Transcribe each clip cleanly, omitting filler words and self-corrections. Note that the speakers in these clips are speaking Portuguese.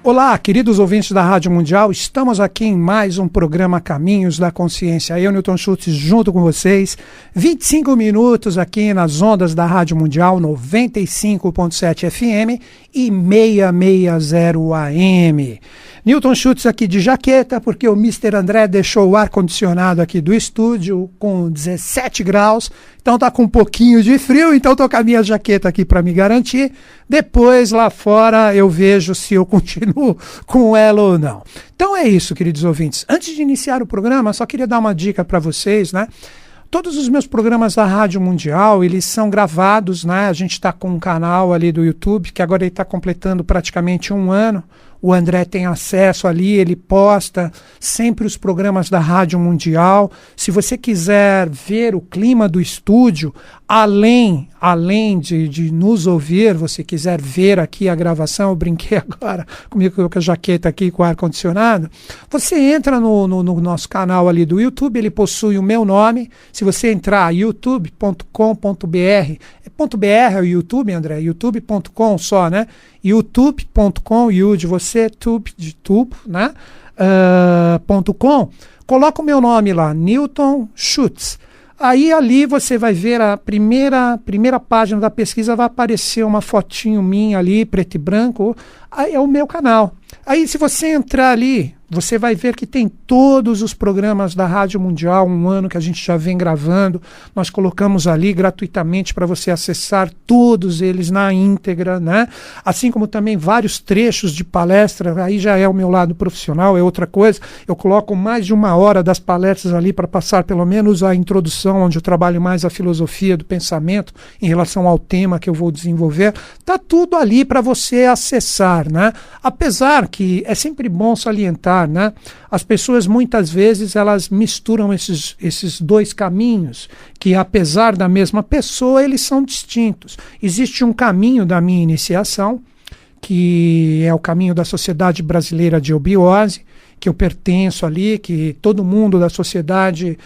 Olá, queridos ouvintes da Rádio Mundial, estamos aqui em mais um programa Caminhos da Consciência. Eu, Newton Schultz, junto com vocês, 25 minutos aqui nas ondas da Rádio Mundial, 95.7 FM e 660 AM. Newton Schultz aqui de jaqueta, porque o Mr. André deixou o ar-condicionado aqui do estúdio com 17 graus, então tá com um pouquinho de frio, então tô com a minha jaqueta aqui para me garantir. Depois, lá fora, eu vejo se eu continuo com ela ou não. Então é isso, queridos ouvintes. Antes de iniciar o programa, só queria dar uma dica para vocês, né? Todos os meus programas da Rádio Mundial, eles são gravados, né? A gente está com um canal ali do YouTube, que agora ele está completando praticamente um ano. O André tem acesso ali, ele posta sempre os programas da Rádio Mundial. Se você quiser ver o clima do estúdio, além de nos ouvir, você quiser ver aqui a gravação, eu brinquei agora comigo com a jaqueta aqui com o ar-condicionado, você entra no nosso canal ali do YouTube, ele possui o meu nome. Se você entrar youtube.com.br, .br é o YouTube, André, youtube.com só, né? youtube.com, you de você, tube de tubo, né? .com, coloca o meu nome lá, Newton Schultz. Aí ali você vai ver a primeira página da pesquisa, vai aparecer uma fotinho minha ali, preto e branco, aí é o meu canal. Aí se você entrar ali, você vai ver que tem todos os programas da Rádio Mundial, um ano que a gente já vem gravando. Nós colocamos ali gratuitamente para você acessar todos eles na íntegra, né? Assim como também vários trechos de palestra, aí já é o meu lado profissional, é outra coisa. Eu coloco mais de 1 hora das palestras ali para passar pelo menos a introdução, onde eu trabalho mais a filosofia do pensamento em relação ao tema que eu vou desenvolver. Tá tudo ali para você acessar, né? Apesar que é sempre bom salientar, né? As pessoas muitas vezes elas misturam esses dois caminhos, que apesar da mesma pessoa, eles são distintos. Existe um caminho da minha iniciação, que é o caminho da Sociedade Brasileira de Obiose, que eu pertenço ali, que todo mundo da sociedade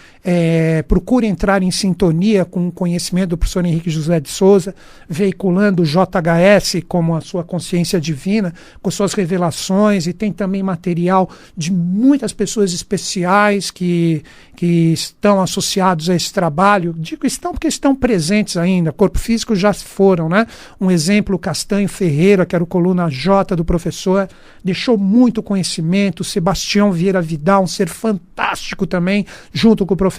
procura entrar em sintonia com o conhecimento do professor Henrique José de Souza, veiculando o JHS como a sua consciência divina, com suas revelações, e tem também material de muitas pessoas especiais que estão associados a esse trabalho. Digo estão porque estão presentes ainda, corpo físico já foram, né? Um exemplo, o Castanho Ferreira, que era o coluna J do professor, deixou muito conhecimento, Sebastião Vieira Vidal, um ser fantástico também, junto com o professor.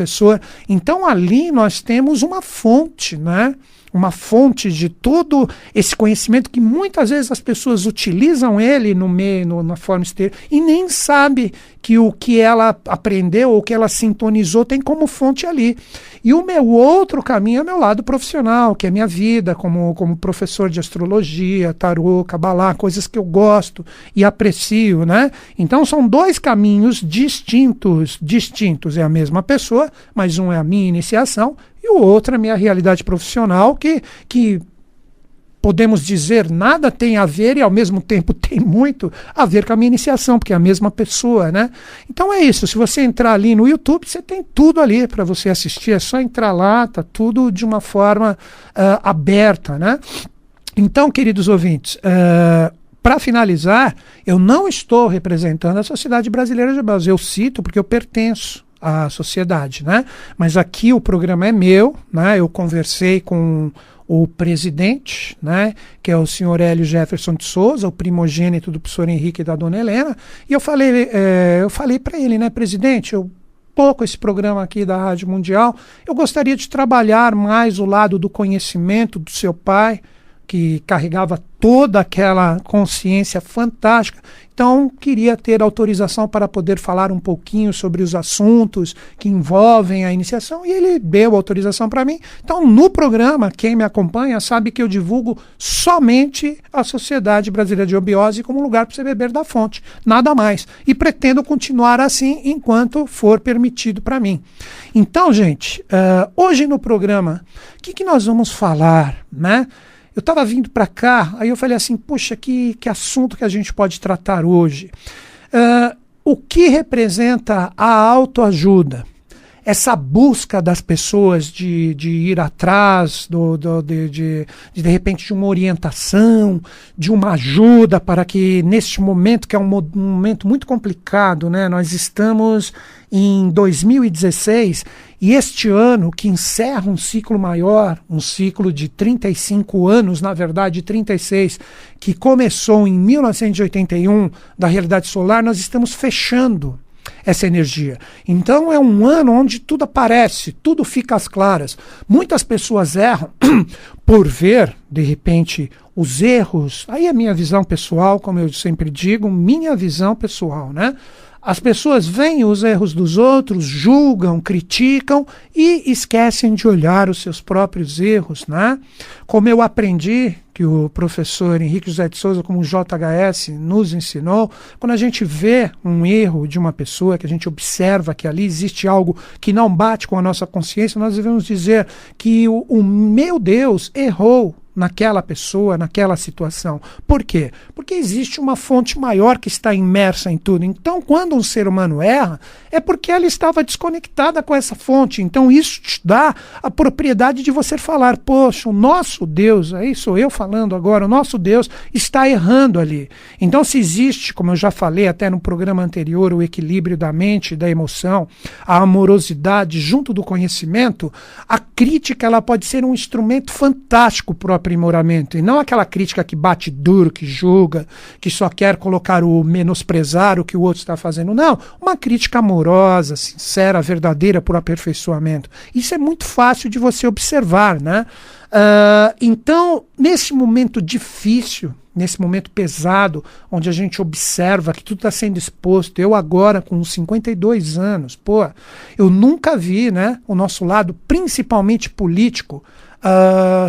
Então ali nós temos uma fonte, né? Uma fonte de todo esse conhecimento que muitas vezes as pessoas utilizam ele no meio, na forma exterior, e nem sabe que o que ela aprendeu ou que ela sintonizou tem como fonte ali. E o meu outro caminho é o meu lado profissional, que é a minha vida como professor de astrologia, tarô, cabalá, coisas que eu gosto e aprecio, né? Então são dois caminhos distintos, é a mesma pessoa, mas um é a minha iniciação e o outro é a minha realidade profissional, que podemos dizer nada tem a ver e ao mesmo tempo tem muito a ver com a minha iniciação, porque é a mesma pessoa, né? Então é isso, se você entrar ali no YouTube, você tem tudo ali para você assistir, é só entrar lá, tá tudo de uma forma aberta, né? Então, queridos ouvintes, para finalizar, eu não estou representando a Sociedade Brasileira de Obiose, eu cito porque eu pertenço à sociedade, né? Mas aqui o programa é meu, né? Eu conversei com o presidente, né, que é o senhor Hélio Jefferson de Souza, o primogênito do professor Henrique e da dona Helena, e eu falei para ele, né, presidente, eu pouco esse programa aqui da Rádio Mundial, eu gostaria de trabalhar mais o lado do conhecimento do seu pai, que carregava toda aquela consciência fantástica. Então, queria ter autorização para poder falar um pouquinho sobre os assuntos que envolvem a iniciação, e ele deu autorização para mim. Então, no programa, quem me acompanha sabe que eu divulgo somente a Sociedade Brasileira de Obiose como lugar para você beber da fonte, nada mais. E pretendo continuar assim enquanto for permitido para mim. Então, gente, hoje no programa, o que nós vamos falar, né? Eu estava vindo para cá, aí eu falei assim, poxa, que assunto que a gente pode tratar hoje? O que representa a autoajuda? essa busca das pessoas de ir atrás de repente de uma orientação, de uma ajuda para que neste momento, que é um momento muito complicado, né? Nós estamos em 2016 e este ano que encerra um ciclo maior, um ciclo de 35 anos, na verdade 36, que começou em 1981 da realidade solar, nós estamos fechando essa energia. Então é um ano onde tudo aparece, tudo fica às claras. Muitas pessoas erram por ver, de repente, os erros. Aí é minha visão pessoal, como eu sempre digo, minha visão pessoal, né? As pessoas veem os erros dos outros, julgam, criticam e esquecem de olhar os seus próprios erros, né? Como eu aprendi, que o professor Henrique José de Souza, como o JHS, nos ensinou, quando a gente vê um erro de uma pessoa, que a gente observa que ali existe algo que não bate com a nossa consciência, nós devemos dizer que o meu Deus errou naquela pessoa, naquela situação. Por quê? Porque existe uma fonte maior que está imersa em tudo. Então, quando um ser humano erra, é porque ela estava desconectada com essa fonte. Então, isso te dá a propriedade de você falar, poxa, o nosso Deus, aí sou eu falando agora, o nosso Deus está errando ali. Então, se existe, como eu já falei até no programa anterior, o equilíbrio da mente e da emoção, a amorosidade junto do conhecimento, a crítica ela pode ser um instrumento fantástico para o aprimoramento, e não aquela crítica que bate duro, que julga, que só quer colocar o menosprezar o que o outro está fazendo. Não, uma crítica amorosa, sincera, verdadeira por aperfeiçoamento. Isso é muito fácil de você observar, né? Então, nesse momento difícil, nesse momento pesado, onde a gente observa que tudo está sendo exposto, eu agora com 52 anos, eu nunca vi, né, o nosso lado, principalmente político,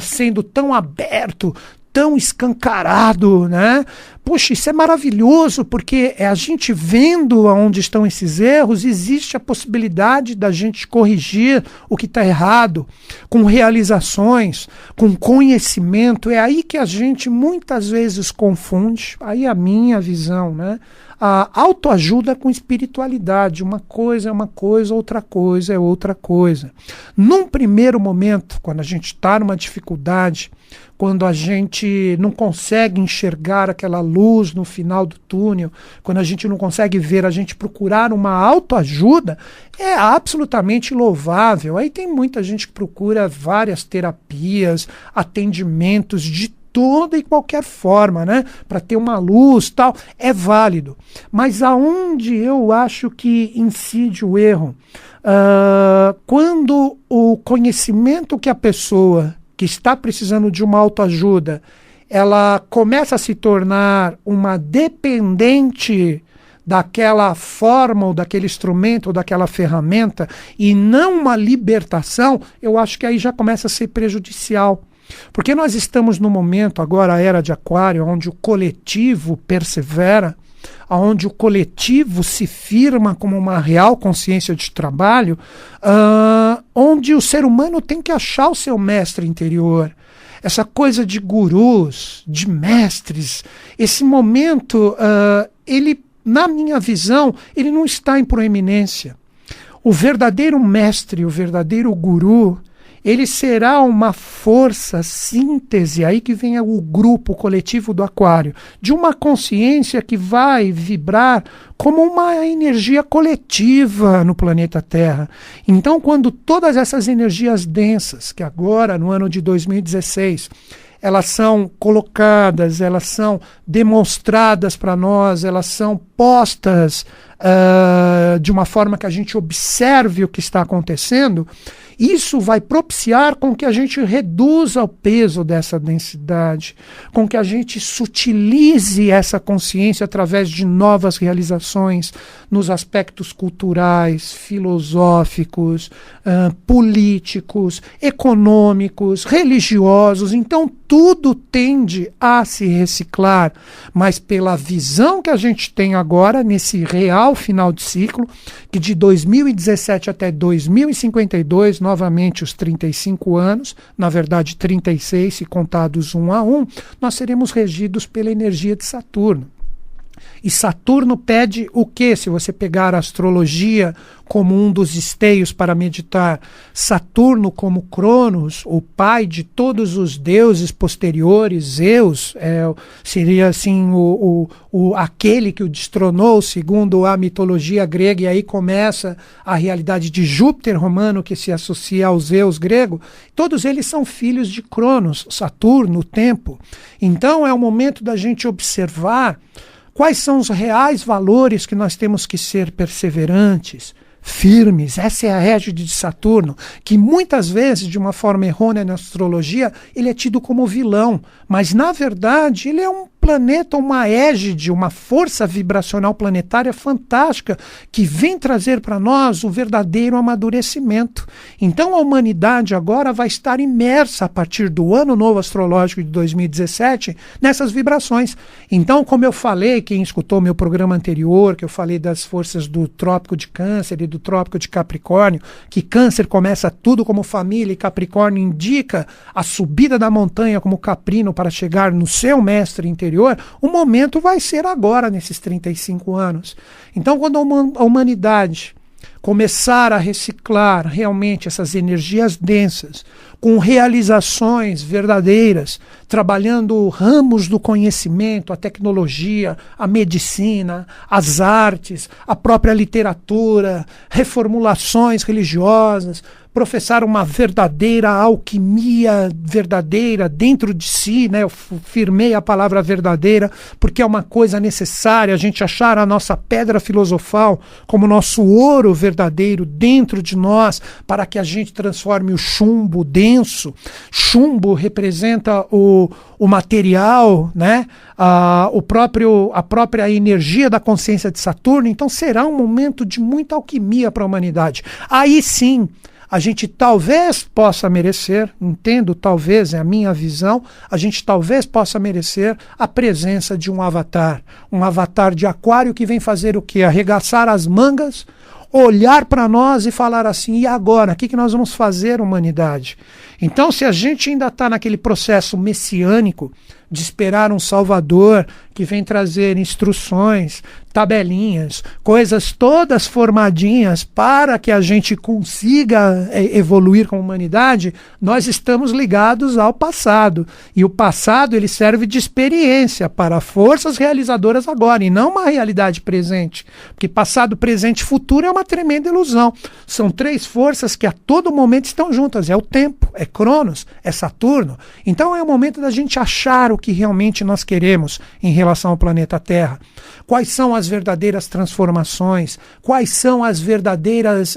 sendo tão aberto, tão escancarado, né? Poxa, isso é maravilhoso, porque é a gente vendo onde estão esses erros, existe a possibilidade da gente corrigir o que está errado, com realizações, com conhecimento. É aí que a gente muitas vezes confunde, aí a minha visão, né? A autoajuda com espiritualidade. Uma coisa é uma coisa, outra coisa é outra coisa. Num primeiro momento, quando a gente está numa dificuldade, quando a gente não consegue enxergar aquela luz no final do túnel, quando a gente não consegue ver, a gente procurar uma autoajuda, é absolutamente louvável. Aí tem muita gente que procura várias terapias, atendimentos de toda e qualquer forma, né? Para ter uma luz, tal, é válido. Mas aonde eu acho que incide o erro? Quando o conhecimento que a pessoa que está precisando de uma autoajuda, ela começa a se tornar uma dependente daquela forma, ou daquele instrumento, ou daquela ferramenta, e não uma libertação, eu acho que aí já começa a ser prejudicial. Porque nós estamos no momento, agora, a era de Aquário, onde o coletivo persevera, onde o coletivo se firma como uma real consciência de trabalho, onde o ser humano tem que achar o seu mestre interior. Essa coisa de gurus, de mestres, esse momento, ele, na minha visão, ele não está em proeminência. O verdadeiro mestre, o verdadeiro guru, ele será uma força, síntese, aí que vem o grupo, o coletivo do Aquário, de uma consciência que vai vibrar como uma energia coletiva no planeta Terra. Então, quando todas essas energias densas, que agora, no ano de 2016, elas são colocadas, elas são demonstradas para nós, elas são postas de uma forma que a gente observe o que está acontecendo, isso vai propiciar com que a gente reduza o peso dessa densidade, com que a gente sutilize essa consciência através de novas realizações nos aspectos culturais, filosóficos, políticos, econômicos, religiosos. Então, tudo tende a se reciclar, mas pela visão que a gente tem agora, nesse real final de ciclo, que de 2017 até 2052, novamente os 35 anos, na verdade 36, se contados um a um, nós seremos regidos pela energia de Saturno. E Saturno pede o quê? Se você pegar a astrologia como um dos esteios para meditar, Saturno como Cronos, o pai de todos os deuses posteriores, Zeus, seria assim aquele que o destronou, segundo a mitologia grega, e aí começa a realidade de Júpiter romano, que se associa ao Zeus grego. Todos eles são filhos de Cronos, Saturno, o tempo. Então é o momento da gente observar quais são os reais valores que nós temos que ser perseverantes, firmes. Essa é a égide de Saturno, que muitas vezes, de uma forma errônea na astrologia, ele é tido como vilão, mas na verdade ele é um planeta, uma égide, uma força vibracional planetária fantástica que vem trazer para nós o verdadeiro amadurecimento. Então a humanidade agora vai estar imersa a partir do ano novo astrológico de 2017 nessas vibrações. Então, como eu falei, quem escutou meu programa anterior, que eu falei das forças do Trópico de Câncer e do Trópico de Capricórnio, que Câncer começa tudo como família e Capricórnio indica a subida da montanha como caprino para chegar no seu mestre interior, o momento vai ser agora, nesses 35 anos. Então, quando a humanidade começar a reciclar realmente essas energias densas, com realizações verdadeiras, trabalhando ramos do conhecimento, a tecnologia, a medicina, as artes, a própria literatura, reformulações religiosas, professar uma verdadeira alquimia verdadeira dentro de si, né? Eu firmei a palavra verdadeira porque é uma coisa necessária, a gente achar a nossa pedra filosofal como nosso ouro verdadeiro dentro de nós, para que a gente transforme o chumbo denso. Chumbo representa o material, né? A própria energia da consciência de Saturno. Então será um momento de muita alquimia para a humanidade. Aí sim, a gente talvez possa merecer, entendo, talvez, é a minha visão, a gente talvez possa merecer a presença de um avatar de aquário que vem fazer o quê? Arregaçar as mangas, olhar para nós e falar assim, e agora? O que nós vamos fazer, humanidade? Então, se a gente ainda está naquele processo messiânico de esperar um Salvador que vem trazer instruções, tabelinhas, coisas todas formadinhas para que a gente consiga evoluir como humanidade, nós estamos ligados ao passado. E o passado ele serve de experiência para forças realizadoras agora, e não uma realidade presente. Porque passado, presente e futuro é uma tremenda ilusão. São três forças que a todo momento estão juntas. É o tempo, é Cronos, é Saturno. Então é o momento da gente achar o que realmente nós queremos em relação ao planeta Terra. Quais são as verdadeiras transformações? Quais são as verdadeiras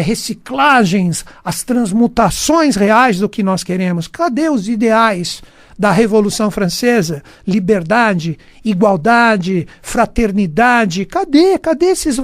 reciclagens, as transmutações reais do que nós queremos? Cadê os ideais da Revolução Francesa? Liberdade, igualdade, fraternidade. Cadê esses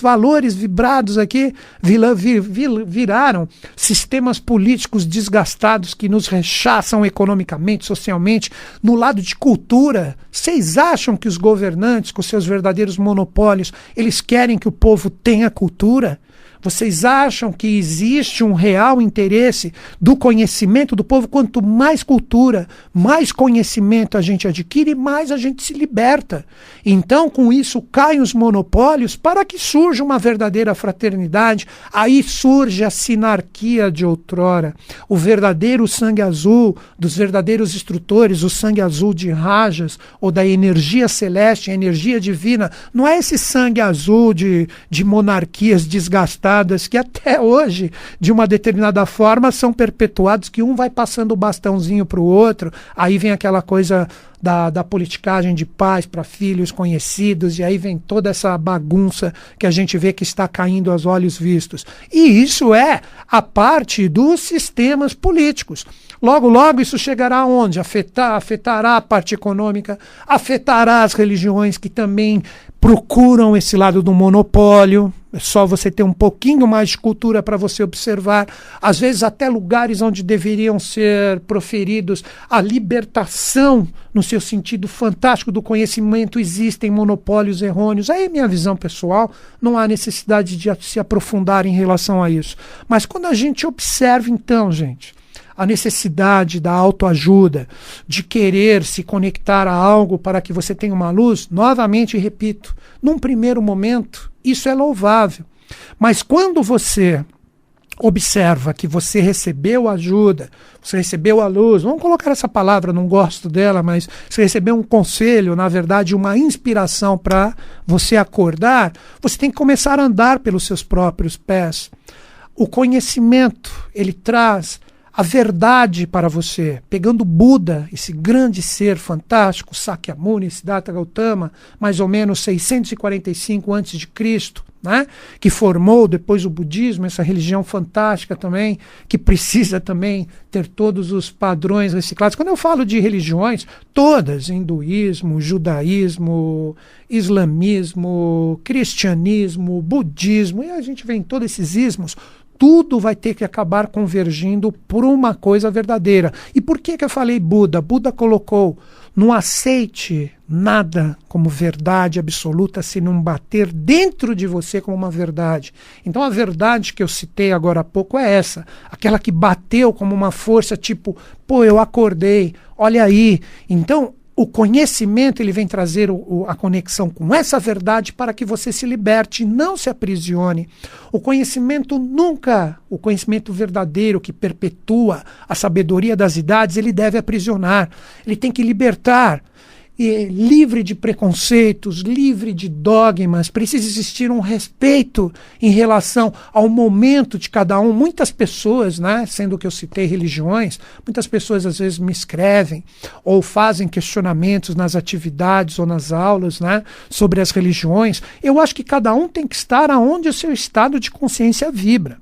valores vibrados aqui? Viraram sistemas políticos desgastados que nos rechaçam economicamente, socialmente. No lado de cultura, vocês acham que os governantes, com seus verdadeiros monopólios, eles querem que o povo tenha cultura? Vocês acham que existe um real interesse do conhecimento do povo? Quanto mais cultura, mais conhecimento a gente adquire, mais a gente se liberta. Então, com isso, caem os monopólios para que surja uma verdadeira fraternidade. Aí surge a sinarquia de outrora. O verdadeiro sangue azul dos verdadeiros instrutores, o sangue azul de Rajas, ou da energia celeste, a energia divina. Não é esse sangue azul de monarquias desgastadas, que até hoje, de uma determinada forma, são perpetuados, que um vai passando o bastãozinho para o outro, aí vem aquela coisa da politicagem de pais para filhos conhecidos, e aí vem toda essa bagunça que a gente vê que está caindo aos olhos vistos. E isso é a parte dos sistemas políticos. Logo, logo isso chegará aonde? Afetará a parte econômica, afetará as religiões que também procuram esse lado do monopólio. É só você ter um pouquinho mais de cultura para você observar. Às vezes até lugares onde deveriam ser proferidos a libertação, no seu sentido fantástico do conhecimento, existem monopólios errôneos. Aí é minha visão pessoal, não há necessidade de se aprofundar em relação a isso. Mas quando a gente observa então, gente, a necessidade da autoajuda, de querer se conectar a algo para que você tenha uma luz, novamente repito, num primeiro momento, isso é louvável. Mas quando você observa que você recebeu ajuda, você recebeu a luz, vamos colocar essa palavra, não gosto dela, mas você recebeu um conselho, na verdade uma inspiração para você acordar, você tem que começar a andar pelos seus próprios pés. O conhecimento, ele traz a verdade para você, pegando Buda, esse grande ser fantástico, Sakyamuni, Siddhartha Gautama, mais ou menos 645 a.C., né? Que formou depois o budismo, essa religião fantástica também, que precisa também ter todos os padrões reciclados. Quando eu falo de religiões, todas, hinduísmo, judaísmo, islamismo, cristianismo, budismo, e a gente vê em todos esses ismos, tudo vai ter que acabar convergindo por uma coisa verdadeira. E por que eu falei Buda? Buda colocou: não aceite nada como verdade absoluta se não bater dentro de você como uma verdade. Então a verdade que eu citei agora há pouco é essa, aquela que bateu como uma força, tipo, pô, eu acordei, olha aí. Então o conhecimento, ele vem trazer a conexão com essa verdade para que você se liberte, não se aprisione. O conhecimento nunca, o conhecimento verdadeiro que perpetua a sabedoria das idades, ele deve aprisionar, ele tem que libertar. E livre de preconceitos, livre de dogmas, precisa existir um respeito em relação ao momento de cada um. Muitas pessoas, né, sendo que eu citei religiões, muitas pessoas às vezes me escrevem ou fazem questionamentos nas atividades ou nas aulas, né, sobre as religiões. Eu acho que cada um tem que estar aonde o seu estado de consciência vibra.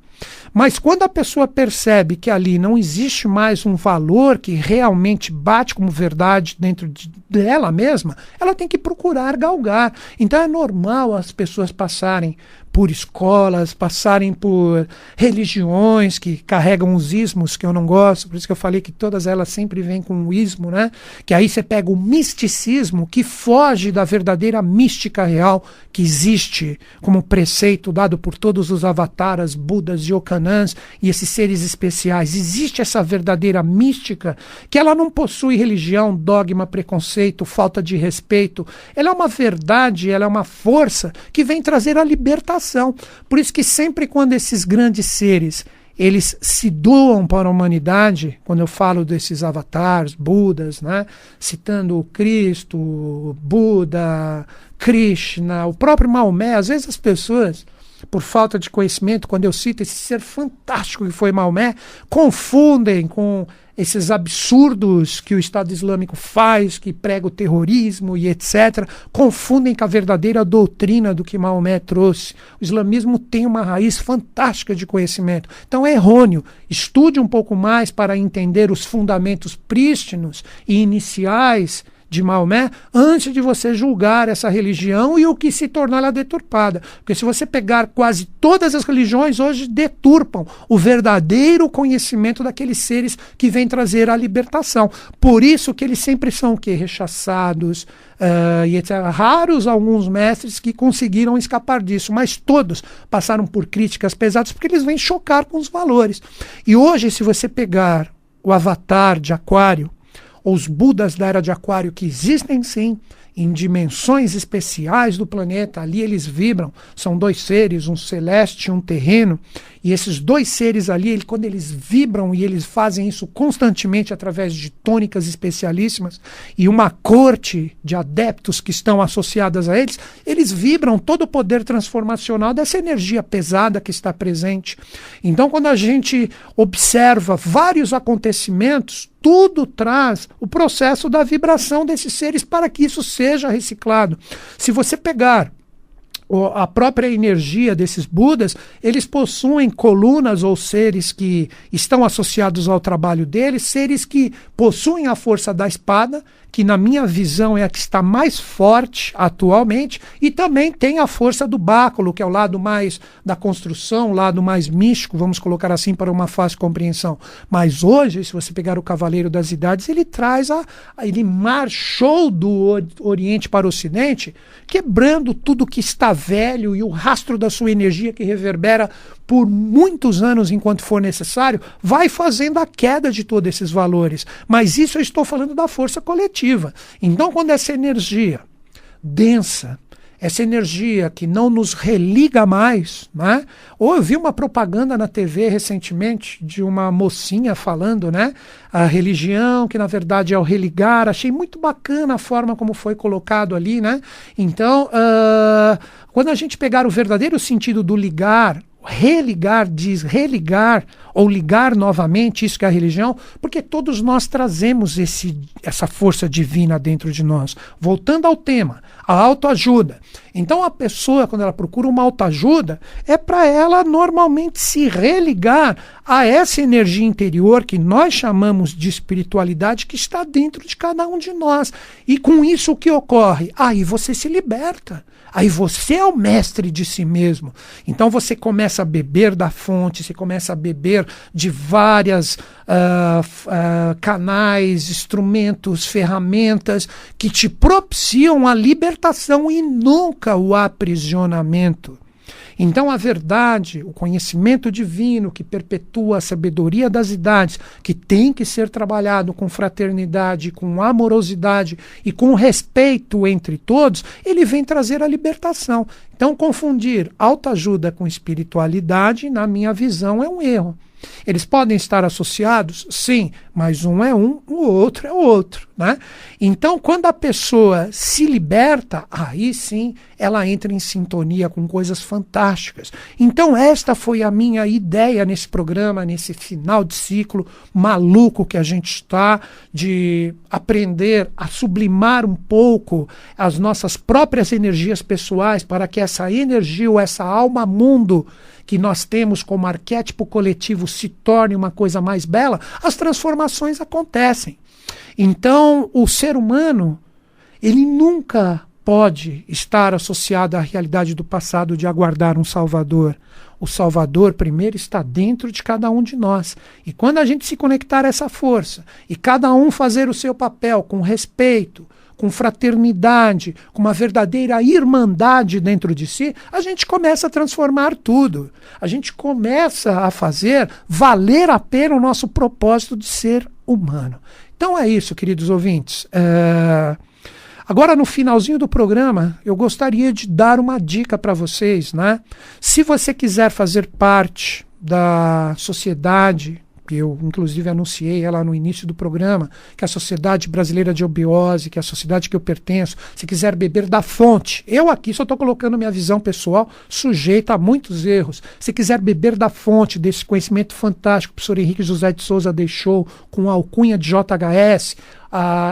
Mas quando a pessoa percebe que ali não existe mais um valor que realmente bate como verdade dentro dela mesma, ela tem que procurar galgar. Então é normal as pessoas passarem por escolas, passarem por religiões que carregam os ismos que eu não gosto, por isso que eu falei que todas elas sempre vêm com o ismo, né? Que aí você pega o misticismo que foge da verdadeira mística real que existe como preceito dado por todos os avataras, budas e okanãs e esses seres especiais. Existe essa verdadeira mística que ela não possui religião, dogma, preconceito, falta de respeito. Ela é uma verdade, ela é uma força que vem trazer a libertação. Por isso que sempre quando esses grandes seres eles se doam para a humanidade, quando eu falo desses avatares, Budas, né, citando o Cristo, Buda, Krishna, o próprio Maomé, às vezes as pessoas, por falta de conhecimento, quando eu cito esse ser fantástico que foi Maomé, confundem com esses absurdos que o Estado Islâmico faz, que prega o terrorismo e etc., confundem com a verdadeira doutrina do que Maomé trouxe. O islamismo tem uma raiz fantástica de conhecimento. Então é errôneo. Estude um pouco mais para entender os fundamentos prístinos e iniciais de Maomé antes de você julgar essa religião e o que se tornou ela deturpada. Porque se você pegar quase todas as religiões hoje deturpam o verdadeiro conhecimento daqueles seres que vêm trazer a libertação. Por isso que eles sempre são o quê? Rechaçados, e etc. Raros alguns mestres que conseguiram escapar disso, mas todos passaram por críticas pesadas porque eles vêm chocar com os valores. E hoje, se você pegar o avatar de Aquário, os Budas da Era de Aquário, que existem sim, em dimensões especiais do planeta, ali eles vibram, são dois seres, um celeste e um terreno, e esses dois seres ali, quando eles vibram e eles fazem isso constantemente através de tônicas especialíssimas e uma corte de adeptos que estão associadas a eles, eles vibram todo o poder transformacional dessa energia pesada que está presente. Então, quando a gente observa vários acontecimentos, tudo traz o processo da vibração desses seres para que isso seja reciclado. Se você pegar a própria energia desses Budas, eles possuem colunas ou seres que estão associados ao trabalho deles, seres que possuem a força da espada, que na minha visão é a que está mais forte atualmente, e também tem a força do báculo, que é o lado mais da construção, o lado mais místico, vamos colocar assim para uma fácil compreensão. Mas hoje, se você pegar o Cavaleiro das Idades, ele traz ele marchou do Oriente para o Ocidente, quebrando tudo que está velho e o rastro da sua energia que reverbera por muitos anos enquanto for necessário, vai fazendo a queda de todos esses valores. Mas isso eu estou falando da força coletiva. Então, quando essa energia densa, essa energia que não nos religa mais, né? Ou eu vi uma propaganda na TV recentemente de uma mocinha falando, né? A religião, que na verdade é o religar. Achei muito bacana a forma como foi colocado ali, né? Então, quando a gente pegar o verdadeiro sentido do ligar, religar, diz religar ou ligar novamente, isso que é a religião, porque todos nós trazemos essa força divina dentro de nós. Voltando ao tema, a autoajuda. Então a pessoa, quando ela procura uma autoajuda, é para ela normalmente se religar a essa energia interior que nós chamamos de espiritualidade que está dentro de cada um de nós. E com isso o que ocorre? Aí você se liberta. Aí você é o mestre de si mesmo. Então você começa a beber da fonte, você começa a beber de várias canais, instrumentos, ferramentas que te propiciam a libertação e nunca o aprisionamento. Então a verdade, o conhecimento divino que perpetua a sabedoria das idades, que tem que ser trabalhado com fraternidade, com amorosidade e com respeito entre todos, ele vem trazer a libertação. Então confundir autoajuda com espiritualidade, na minha visão, é um erro. Eles podem estar associados? Sim, mas um é um, o outro é o outro, né? Então, quando a pessoa se liberta, aí sim ela entra em sintonia com coisas fantásticas. Então, esta foi a minha ideia nesse programa, nesse final de ciclo maluco que a gente está, de aprender a sublimar um pouco as nossas próprias energias pessoais para que essa energia ou essa alma-mundo que nós temos como arquétipo coletivo se torne uma coisa mais bela, as transformações acontecem. Então, o ser humano, ele nunca pode estar associado à realidade do passado de aguardar um Salvador. O Salvador, primeiro, está dentro de cada um de nós. E quando a gente se conectar a essa força, e cada um fazer o seu papel com respeito, com fraternidade, com uma verdadeira irmandade dentro de si, a gente começa a transformar tudo. A gente começa a fazer valer a pena o nosso propósito de ser humano. Então é isso, queridos ouvintes. Agora, no finalzinho do programa, eu gostaria de dar uma dica para vocês, né? Se você quiser fazer parte da sociedade, que eu inclusive anunciei ela no início do programa, que é a Sociedade Brasileira de Obiose, que é a sociedade que eu pertenço, se quiser beber da fonte, eu aqui só estou colocando minha visão pessoal, sujeita a muitos erros. Se quiser beber da fonte desse conhecimento fantástico que o professor Henrique José de Souza deixou com a alcunha de JHS,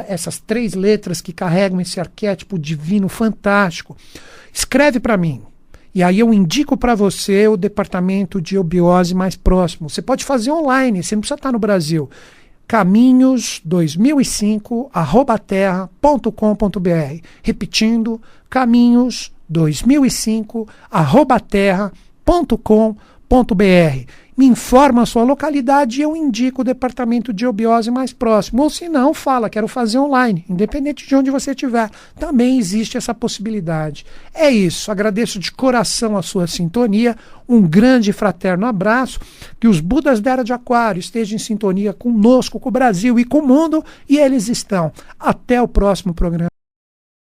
essas 3 letras que carregam esse arquétipo divino fantástico, escreve para mim. E aí eu indico para você o departamento de obiose mais próximo. Você pode fazer online, você não precisa estar no Brasil. caminhos2005@terra.com.br. Repetindo, caminhos2005@terra.com.br. Me informa a sua localidade e eu indico o departamento de obiose mais próximo. Ou se não, fala, quero fazer online, independente de onde você estiver. Também existe essa possibilidade. É isso, agradeço de coração a sua sintonia, um grande e fraterno abraço, que os Budas da Era de Aquário estejam em sintonia conosco, com o Brasil e com o mundo, e eles estão. Até o próximo programa.